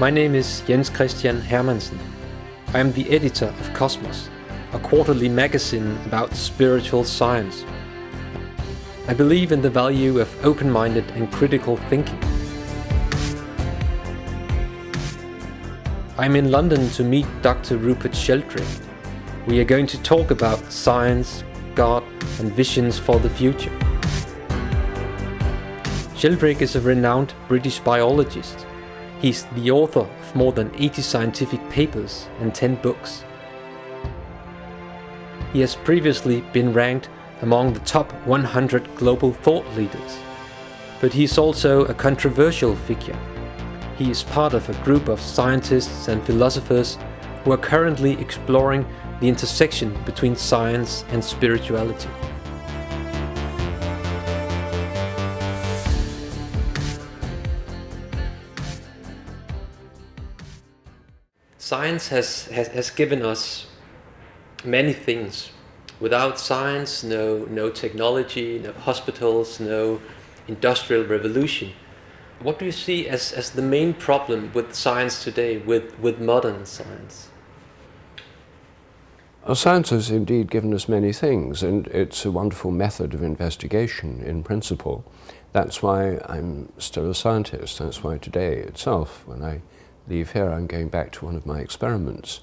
My name is Jens Christian Hermansen. I am the editor of Kosmos, a quarterly magazine about spiritual science. I believe in the value of open-minded and critical thinking. I'm in London to meet Dr. Rupert Sheldrake. We are going to talk about science, God, and visions for the future. Sheldrake is a renowned British biologist. He's the author of more than 80 scientific papers and 10 books. He has previously been ranked among the top 100 global thought leaders. But he's also a controversial figure. He is part of a group of scientists and philosophers who are currently exploring the intersection between science and spirituality. Science has given us many things. Without science, no technology, no hospitals, no industrial revolution. What do you see as the main problem with science today, with modern science? Well, science has indeed given us many things, and it's a wonderful method of investigation in principle. That's why I'm still a scientist. That's why today itself, when I leave here, I'm going back to one of my experiments.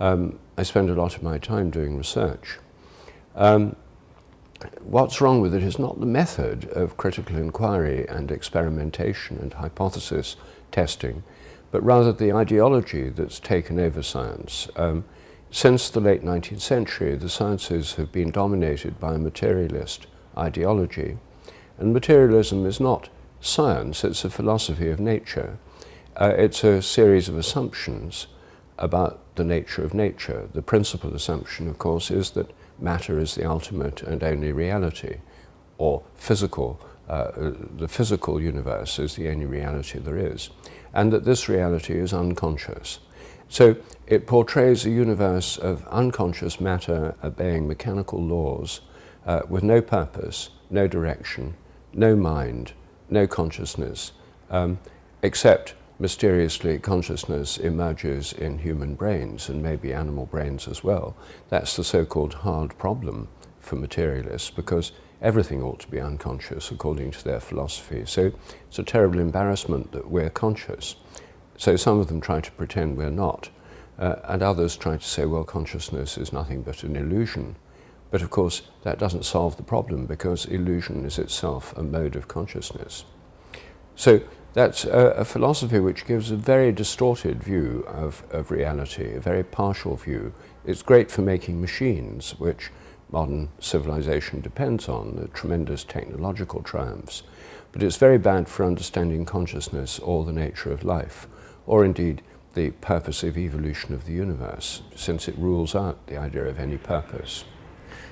I spend a lot of my time doing research. What's wrong with it is not the method of critical inquiry and experimentation and hypothesis testing, but rather the ideology that's taken over science. Since the late 19th century, the sciences have been dominated by a materialist ideology, and materialism is not science, it's a philosophy of nature. It's a series of assumptions about the nature of nature. The principal assumption, of course, is that matter is the ultimate and only reality, or physical. The physical universe is the only reality there is, and that this reality is unconscious. So it portrays a universe of unconscious matter obeying mechanical laws with no purpose, no direction, no mind, no consciousness, except mysteriously consciousness emerges in human brains and maybe animal brains as well. That's the so-called hard problem for materialists, because everything ought to be unconscious according to their philosophy. So it's a terrible embarrassment that we're conscious. So some of them try to pretend we're not, and others try to say, well, consciousness is nothing but an illusion. But of course, that doesn't solve the problem, because illusion is itself a mode of consciousness. So that's a philosophy which gives a very distorted view of reality, a very partial view. It's great for making machines, which modern civilization depends on, the tremendous technological triumphs. But it's very bad for understanding consciousness or the nature of life, or indeed the purpose of evolution of the universe, since it rules out the idea of any purpose.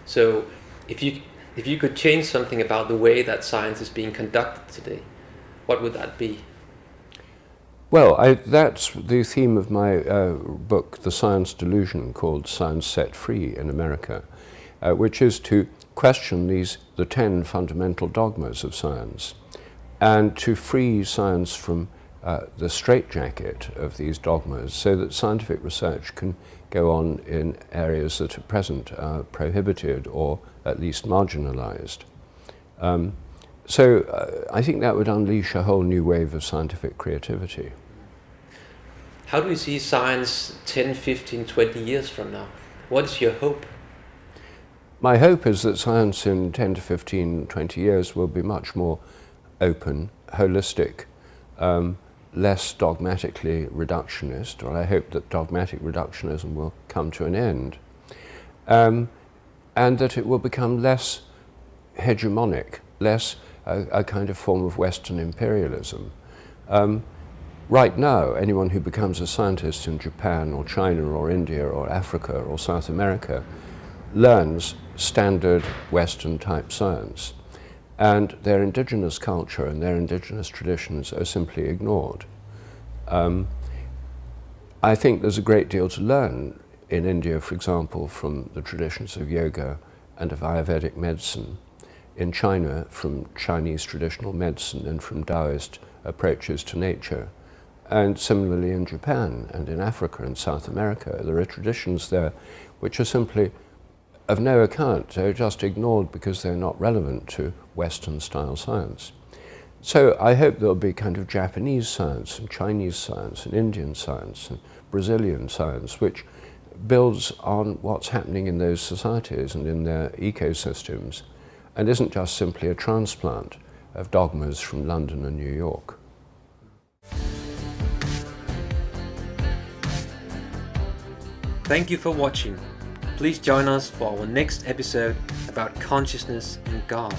So if you could change something about the way that science is being conducted today, what would that be? Well, that's the theme of my book, The Science Delusion, called Science Set Free in America, which is to question the 10 fundamental dogmas of science and to free science from the straitjacket of these dogmas, so that scientific research can go on in areas that at present are prohibited or at least marginalized. So I think that would unleash a whole new wave of scientific creativity. How do you see science 10, 15, 20 years from now? What is your hope? My hope is that science in 10 to 15, 20 years will be much more open, holistic, less dogmatically reductionist, or I hope that dogmatic reductionism will come to an end, and that it will become less hegemonic, less a kind of form of Western imperialism. Right now, anyone who becomes a scientist in Japan or China or India or Africa or South America learns standard Western type science, and their indigenous culture and their indigenous traditions are simply ignored. I think there's a great deal to learn in India, for example, from the traditions of yoga and of Ayurvedic medicine, in China from Chinese traditional medicine and from Taoist approaches to nature, And similarly in Japan and in Africa and South America, there are traditions there which are simply of no account. They're just ignored because they're not relevant to Western-style science. So I hope there'll be kind of Japanese science and Chinese science and Indian science and Brazilian science, which builds on what's happening in those societies and in their ecosystems, and isn't just simply a transplant of dogmas from London and New York. Thank you for watching. Please join us for our next episode about consciousness and God.